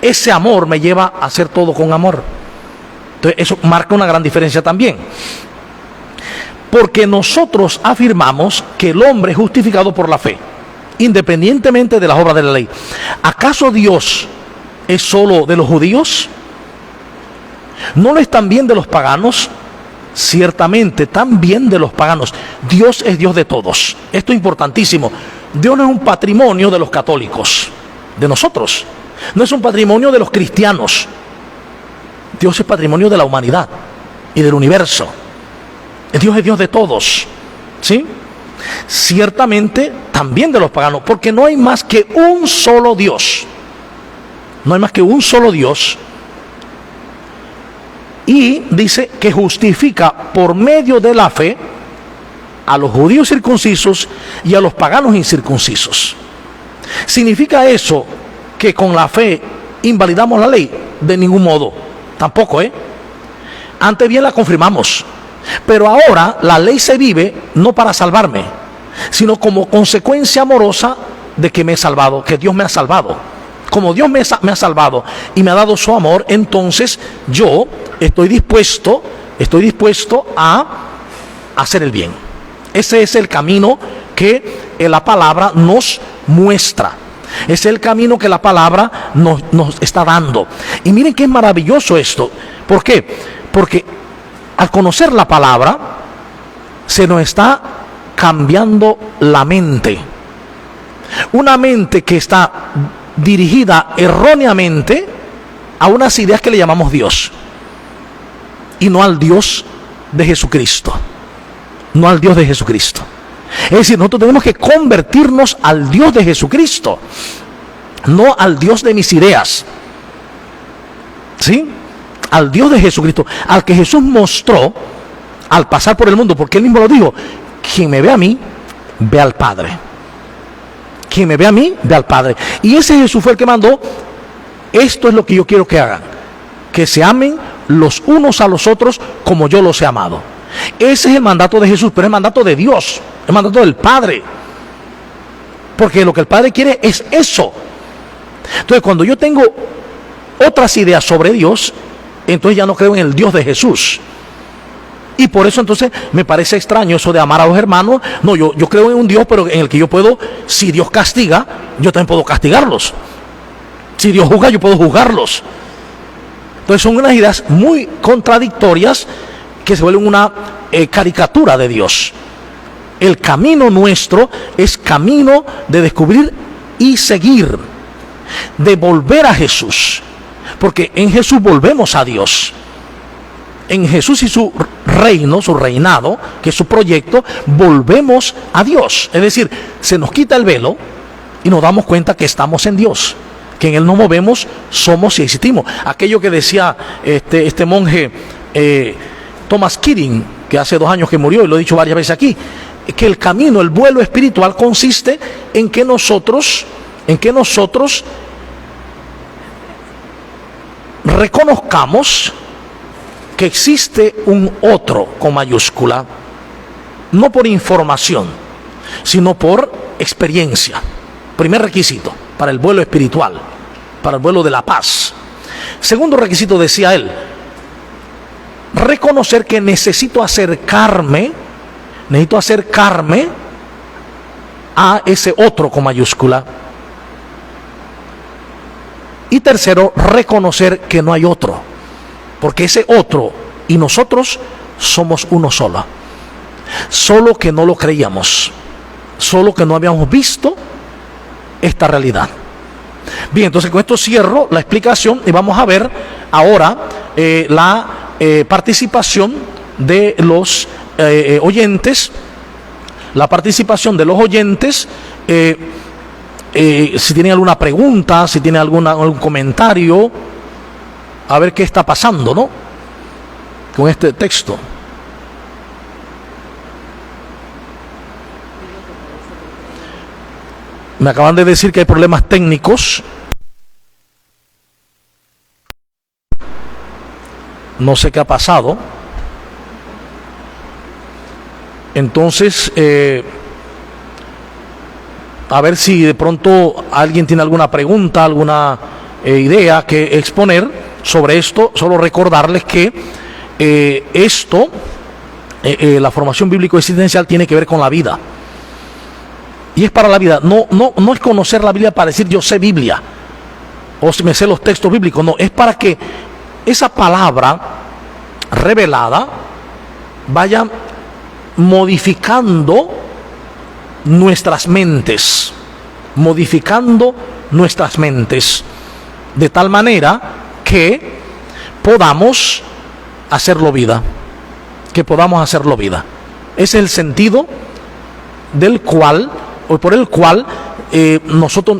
[SPEAKER 1] ese amor me lleva a hacer todo con amor. Entonces eso marca una gran diferencia también, porque nosotros afirmamos que el hombre es justificado por la fe, independientemente de las obras de la ley. ¿Acaso Dios es solo de los judíos? ¿No lo es también de los paganos? Ciertamente, también de los paganos. Dios es Dios de todos. Esto es importantísimo. Dios no es un patrimonio de los católicos, de nosotros. No es un patrimonio de los cristianos. Dios es patrimonio de la humanidad y del universo. Dios es Dios de todos, ¿sí? Ciertamente también de los paganos, porque no hay más que un solo Dios. No hay más que un solo Dios. Y dice que justifica por medio de la fe a los judíos circuncisos y a los paganos incircuncisos. ¿Significa eso que con la fe invalidamos la ley? De ningún modo, tampoco, antes bien la confirmamos. Pero ahora la ley se vive no para salvarme, sino como consecuencia amorosa de que me he salvado, que Dios me ha salvado. Como Dios me ha salvado y me ha dado su amor, entonces yo estoy dispuesto a hacer el bien. Ese es el camino que la palabra nos muestra. Es el camino que la palabra nos está dando. Y miren qué maravilloso esto. ¿Por qué? Porque al conocer la palabra, se nos está cambiando la mente. Una mente que está dirigida erróneamente a unas ideas que le llamamos Dios. Y no al Dios de Jesucristo. No al Dios de Jesucristo. Es decir, nosotros tenemos que convertirnos al Dios de Jesucristo, no al Dios de mis ideas. ¿Sí? Al Dios de Jesucristo, al que Jesús mostró al pasar por el mundo, porque él mismo lo dijo: quien me ve a mí, ve al Padre. Quien me ve a mí, ve al Padre. Y ese Jesús fue el que mandó: esto es lo que yo quiero que hagan, que se amen los unos a los otros como yo los he amado. Ese es el mandato de Jesús, pero es el mandato de Dios, el mandato del Padre, porque lo que el Padre quiere es eso. Entonces, cuando yo tengo otras ideas sobre Dios, entonces ya no creo en el Dios de Jesús. Y por eso entonces me parece extraño eso de amar a los hermanos. No, yo creo en un Dios, pero en el que yo puedo, si Dios castiga, yo también puedo castigarlos. Si Dios juzga, yo puedo juzgarlos. Entonces son unas ideas muy contradictorias que se vuelven una caricatura de Dios. El camino nuestro es camino de descubrir y seguir, de volver a Jesús, porque en Jesús volvemos a Dios. En Jesús y su reino, su reinado, que es su proyecto, volvemos a Dios. Es decir, se nos quita el velo y nos damos cuenta que estamos en Dios, que en Él nos movemos, somos y existimos. Aquello que decía este monje Thomas Keating, que hace 2 años que murió, y lo he dicho varias veces aquí, que el camino, el vuelo espiritual consiste en que nosotros reconozcamos que existe un otro con mayúscula, no por información, sino por experiencia. Primer requisito para el vuelo espiritual, para el vuelo de la paz. Segundo requisito, decía él, reconocer que necesito acercarme a ese otro con mayúscula. Y tercero, reconocer que no hay otro, porque ese otro y nosotros somos uno solo. Solo que no lo creíamos, solo que no habíamos visto esta realidad. Bien, entonces con esto cierro la explicación y vamos a ver ahora la participación de los oyentes. La participación de los oyentes, si tienen alguna pregunta, si tienen algún comentario, a ver qué está pasando, ¿no?, con este texto. Me acaban de decir que hay problemas técnicos. No sé qué ha pasado. Entonces, a ver si de pronto alguien tiene alguna pregunta, alguna idea que exponer sobre esto. Solo recordarles que la formación bíblico existencial tiene que ver con la vida. Y es para la vida. No es conocer la Biblia para decir yo sé Biblia. o si me sé los textos bíblicos, no, es para que esa palabra revelada vaya modificando nuestras mentes, de tal manera que podamos hacerlo vida, Ese es el sentido del cual, o por el cual nosotros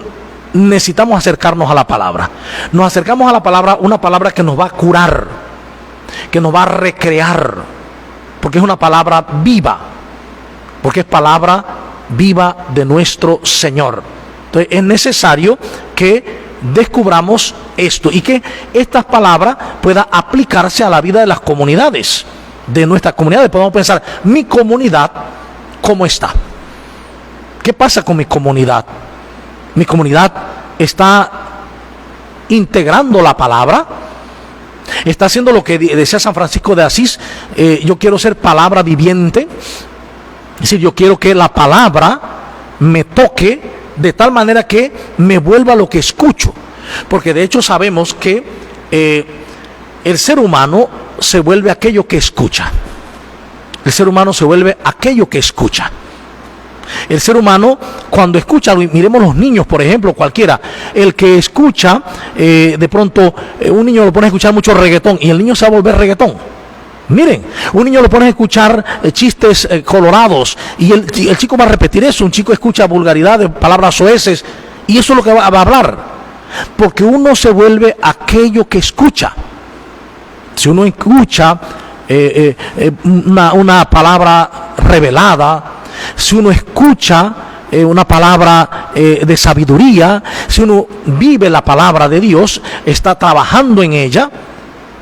[SPEAKER 1] necesitamos acercarnos a la palabra. Nos acercamos a la palabra, una palabra que nos va a curar, que nos va a recrear, porque es una palabra viva, porque es palabra viva de nuestro Señor. Entonces es necesario que descubramos esto y que estas palabras puedan aplicarse a la vida de las comunidades, de nuestras comunidades. Podemos pensar, mi comunidad, ¿cómo está? ¿Qué pasa con mi comunidad? Mi comunidad está integrando la palabra, está haciendo lo que decía San Francisco de Asís, yo quiero ser palabra viviente, es decir, yo quiero que la palabra me toque de tal manera que me vuelva lo que escucho, porque de hecho sabemos que el ser humano se vuelve aquello que escucha. El ser humano se vuelve aquello que escucha. El ser humano cuando escucha, miremos los niños, por ejemplo, cualquiera, el que escucha, de pronto un niño lo pone a escuchar mucho reggaetón y el niño se va a volver reggaetón. Miren, un niño lo pone a escuchar chistes colorados y el chico va a repetir eso. Un chico escucha vulgaridades, palabras soeces, y eso es lo que va a hablar, porque uno se vuelve aquello que escucha. Si uno escucha una palabra revelada, si uno escucha una palabra de sabiduría, si uno vive la palabra de Dios, está trabajando en ella,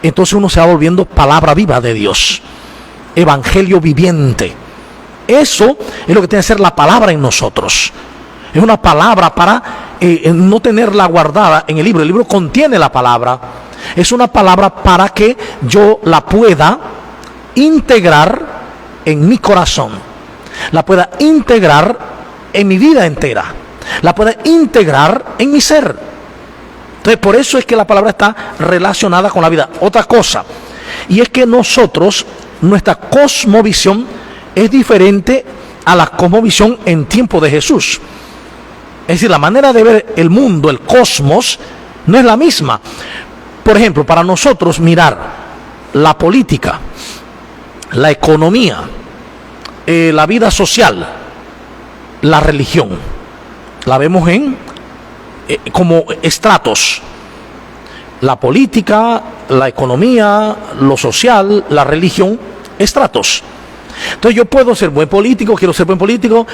[SPEAKER 1] entonces uno se va volviendo palabra viva de Dios, evangelio viviente. Eso es lo que tiene que ser la palabra en nosotros. Es una palabra para no tenerla guardada en el libro. El libro contiene la palabra. Es una palabra para que yo la pueda integrar en mi corazón, la pueda integrar en mi vida entera, la pueda integrar en mi ser. Entonces, por eso es que la palabra está relacionada con la vida. Otra cosa, y es que nosotros, nuestra cosmovisión es diferente a la cosmovisión en tiempo de Jesús. Es decir, la manera de ver el mundo, el cosmos, no es la misma. Por ejemplo, para nosotros mirar la política, la economía, la vida social, la religión, la vemos como estratos. La política, la economía, lo social, la religión, estratos. Entonces yo puedo ser buen político, quiero ser buen político,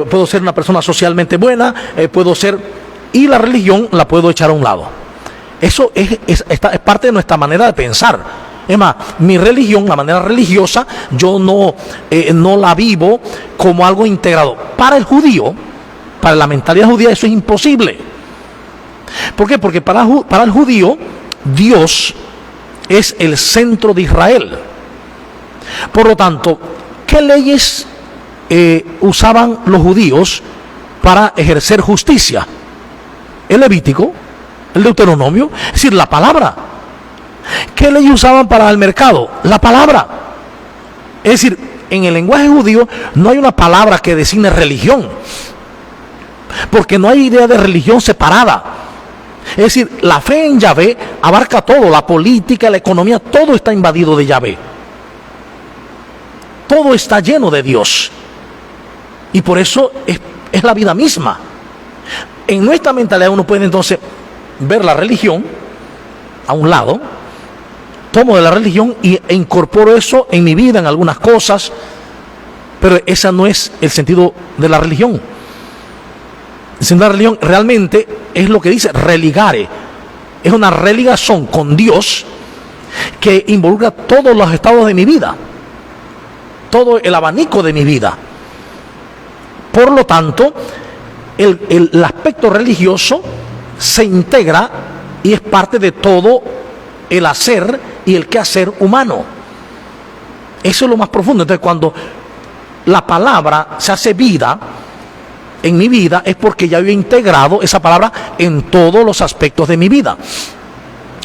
[SPEAKER 1] puedo ser una persona socialmente buena, y la religión la puedo echar a un lado. Eso es parte de nuestra manera de pensar. Es más, mi religión, la manera religiosa, yo no la vivo como algo integrado. Para el judío, para la mentalidad judía, eso es imposible. ¿Por qué? Porque para el judío, Dios es el centro de Israel. Por lo tanto, ¿qué leyes usaban los judíos para ejercer justicia? El Levítico, el Deuteronomio, es decir, la palabra. ¿Qué leyes usaban para el mercado? La palabra. Es decir, en el lenguaje judío no hay una palabra que designe religión, porque no hay idea de religión separada. Es decir, la fe en Yahvé abarca todo, la política, la economía, todo está invadido de Yahvé. Todo está lleno de Dios. Y por eso es la vida misma. En nuestra mentalidad uno puede entonces ver la religión a un lado, tomo de la religión e incorporo eso en mi vida, en algunas cosas, pero ese no es el sentido de la religión. El sentido de la religión realmente es lo que dice religare, es una religación con Dios que involucra todos los estados de mi vida, todo el abanico de mi vida. Por lo tanto, el aspecto religioso se integra y es parte de todo el hacer y el quehacer humano. Eso es lo más profundo. Entonces, cuando la palabra se hace vida, en mi vida, es porque ya yo he integrado esa palabra en todos los aspectos de mi vida,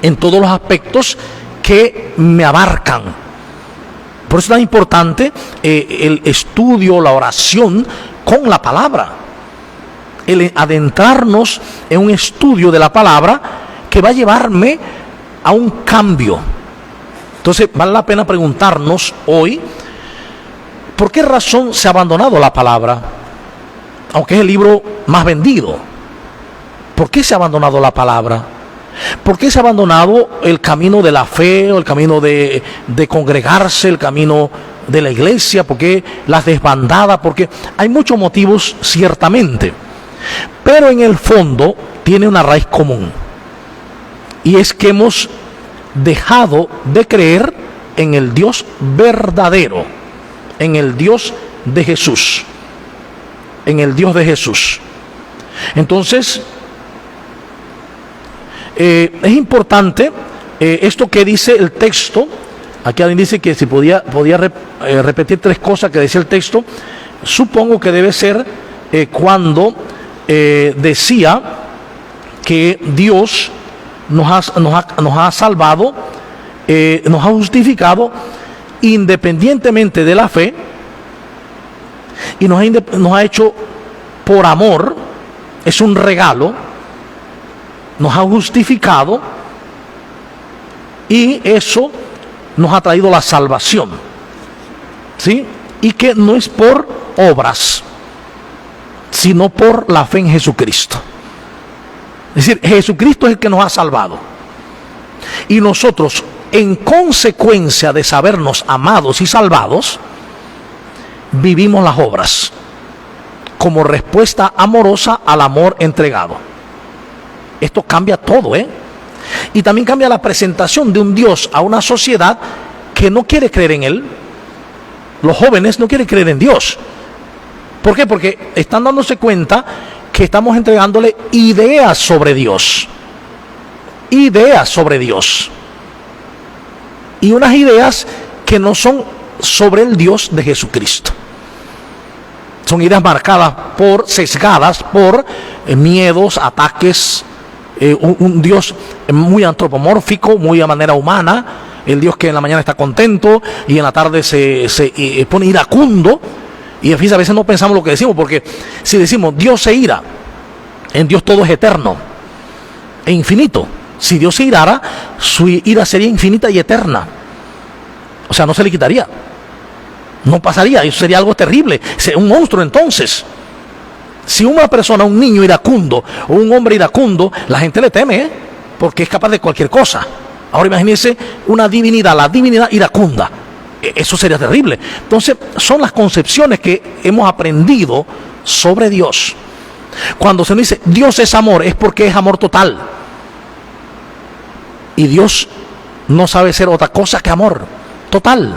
[SPEAKER 1] en todos los aspectos que me abarcan. Por eso es tan importante el estudio, la oración con la palabra, el adentrarnos en un estudio de la palabra que va a llevarme a un cambio. Entonces vale la pena preguntarnos hoy, ¿por qué razón se ha abandonado la palabra? Aunque es el libro más vendido. ¿Por qué se ha abandonado la palabra? ¿Por qué se ha abandonado el camino de la fe, o el camino de congregarse, el camino de la iglesia? ¿Por qué las desbandadas? Porque hay muchos motivos, ciertamente, pero en el fondo tiene una raíz común, y es que hemos dejado de creer en el Dios verdadero, en el Dios de Jesús, en el Dios de Jesús. Entonces es importante esto que dice el texto. Aquí alguien dice que si podía repetir 3 cosas que decía el texto. Supongo que debe ser cuando decía que Dios nos ha salvado, nos ha justificado independientemente de la fe, y nos ha hecho por amor. Es un regalo. Nos ha justificado, y eso nos ha traído la salvación, ¿sí? Y que no es por obras, sino por la fe en Jesucristo. Es decir, Jesucristo es el que nos ha salvado, y nosotros, en consecuencia de sabernos amados y salvados, vivimos las obras como respuesta amorosa al amor entregado. Esto cambia todo, y también cambia la presentación de un Dios a una sociedad que no quiere creer en Él. Los jóvenes no quieren creer en Dios. ¿Por qué? Porque están dándose cuenta que estamos entregándole ideas sobre Dios. Ideas sobre Dios. Y unas ideas que no son sobre el Dios de Jesucristo. Son ideas marcadas sesgadas por miedos, ataques. Un Dios muy antropomórfico, muy a manera humana. El Dios que en la mañana está contento y en la tarde se pone iracundo. Y fíjate, a veces no pensamos lo que decimos, porque si decimos Dios se ira, en Dios todo es eterno e infinito. Si Dios se irara, su ira sería infinita y eterna. O sea, no se le quitaría, no pasaría. Eso sería algo terrible, sería un monstruo. Entonces, si una persona, un niño iracundo o un hombre iracundo, la gente le teme, porque es capaz de cualquier cosa. Ahora imagínense una divinidad, la divinidad iracunda. Eso sería terrible. Entonces, son las concepciones que hemos aprendido sobre Dios. Cuando se nos dice Dios es amor, es porque es amor total. Y Dios no sabe ser otra cosa que amor total.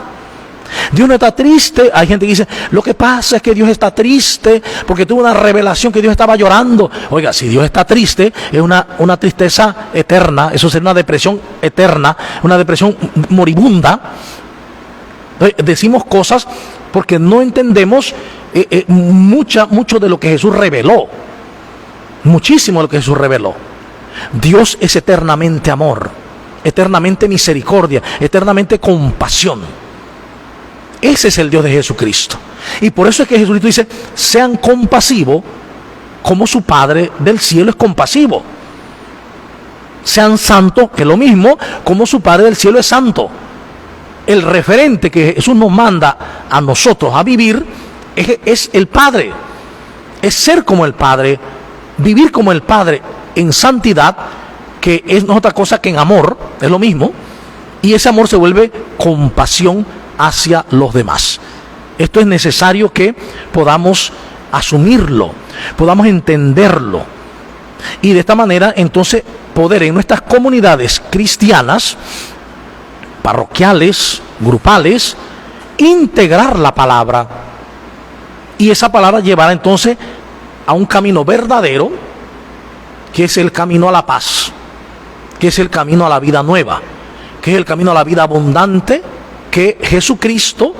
[SPEAKER 1] Dios no está triste. Hay gente que dice, lo que pasa es que Dios está triste porque tuvo una revelación que Dios estaba llorando. Oiga, si Dios está triste, es una tristeza eterna. Eso sería una depresión eterna, una depresión moribunda. Entonces, decimos cosas porque no entendemos mucho de lo que Jesús reveló. Muchísimo de lo que Jesús reveló. Dios es eternamente amor, eternamente misericordia, eternamente compasión. Ese es el Dios de Jesucristo. Y por eso es que Jesucristo dice, sean compasivos como su Padre del cielo es compasivo. Sean santos, que es lo mismo, como su Padre del cielo es santo. El referente que Jesús nos manda a nosotros a vivir es el Padre. Es ser como el Padre, vivir como el Padre en santidad, que es no otra cosa que en amor, es lo mismo. Y ese amor se vuelve compasión hacia los demás. Esto es necesario que podamos asumirlo, podamos entenderlo, y de esta manera entonces poder en nuestras comunidades cristianas, parroquiales, grupales, integrar la palabra, y esa palabra llevará entonces a un camino verdadero, que es el camino a la paz, que es el camino a la vida nueva, que es el camino a la vida abundante que Jesucristo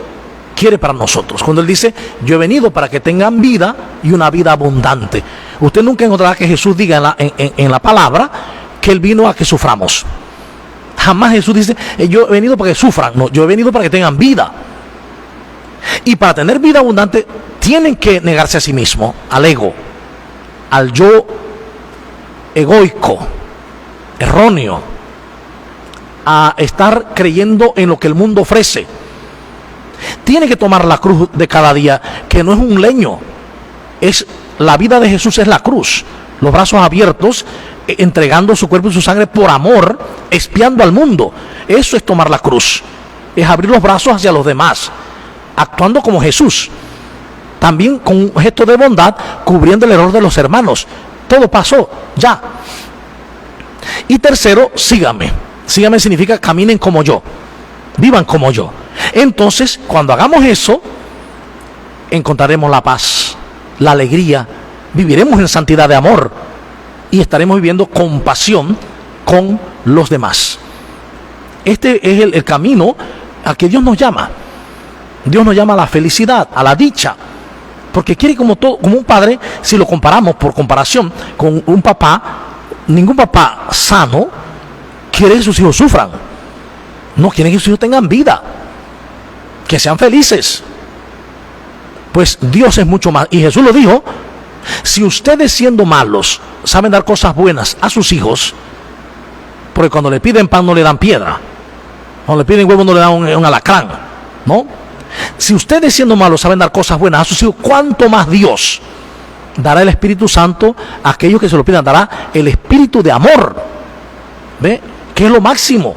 [SPEAKER 1] quiere para nosotros. Cuando Él dice, yo he venido para que tengan vida y una vida abundante. Usted nunca encontrará que Jesús diga en la palabra que Él vino a que suframos. Jamás Jesús dice, yo he venido para que sufran. No, yo he venido para que tengan vida. Y para tener vida abundante, tienen que negarse a sí mismo, al ego, al yo egoico, erróneo, a estar creyendo en lo que el mundo ofrece. Tiene que tomar la cruz de cada día, que no es un leño, es la vida de Jesús, es la cruz, los brazos abiertos, entregando su cuerpo y su sangre por amor, expiando al mundo. Eso es tomar la cruz, es abrir los brazos hacia los demás, actuando como Jesús, también con un gesto de bondad, cubriendo el error de los hermanos. Todo pasó ya. Y tercero, síganme. Síganme significa caminen como yo, vivan como yo. Entonces, cuando hagamos eso, encontraremos la paz, la alegría, viviremos en santidad de amor y estaremos viviendo compasión con los demás. Este es el camino al que Dios nos llama. Dios nos llama a la felicidad, a la dicha, porque quiere como un padre. Si lo comparamos por comparación con un papá, ningún papá sano quiere que sus hijos sufran. No quiere que sus hijos tengan vida, que sean felices. Pues Dios es mucho más. Y Jesús lo dijo: si ustedes, siendo malos, saben dar cosas buenas a sus hijos, porque cuando le piden pan no le dan piedra, cuando le piden huevo no le dan un alacrán, ¿no? Si ustedes, siendo malos, saben dar cosas buenas a sus hijos, ¿cuánto más Dios dará el Espíritu Santo a aquellos que se lo pidan? Dará el espíritu de amor, ¿ve? Que es lo máximo.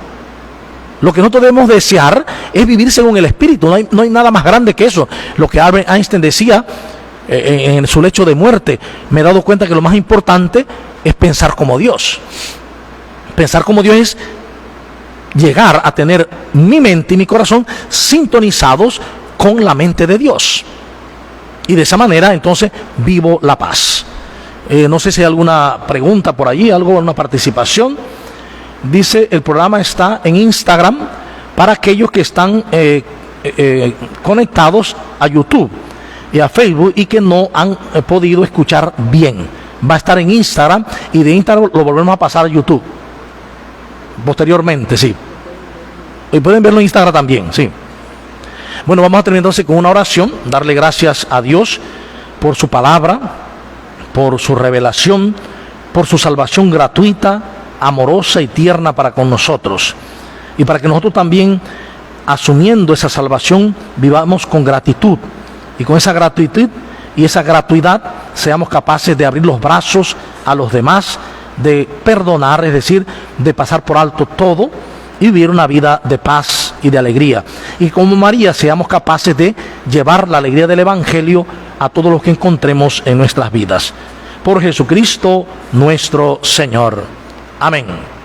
[SPEAKER 1] Lo que nosotros debemos desear es vivir según el Espíritu. No hay nada más grande que eso. Lo que Albert Einstein decía en su lecho de muerte: me he dado cuenta que lo más importante es pensar como Dios. Pensar como Dios es llegar a tener mi mente y mi corazón sintonizados con la mente de Dios. Y de esa manera entonces vivo la paz. No sé si hay alguna pregunta por allí, una participación. Dice, el programa está en Instagram para aquellos que están conectados a YouTube y a Facebook y que no han podido escuchar bien. Va a estar en Instagram y de Instagram lo volvemos a pasar a YouTube posteriormente, sí. Y pueden verlo en Instagram también, sí. Bueno, vamos a terminar entonces con una oración. Darle gracias a Dios por su palabra, por su revelación, por su salvación gratuita, amorosa y tierna para con nosotros, y para que nosotros también, asumiendo esa salvación, vivamos con gratitud, y con esa gratitud y esa gratuidad seamos capaces de abrir los brazos a los demás, de perdonar, es decir, de pasar por alto todo y vivir una vida de paz y de alegría. Y como María seamos capaces de llevar la alegría del Evangelio a todos los que encontremos en nuestras vidas. Por Jesucristo nuestro Señor. Amén.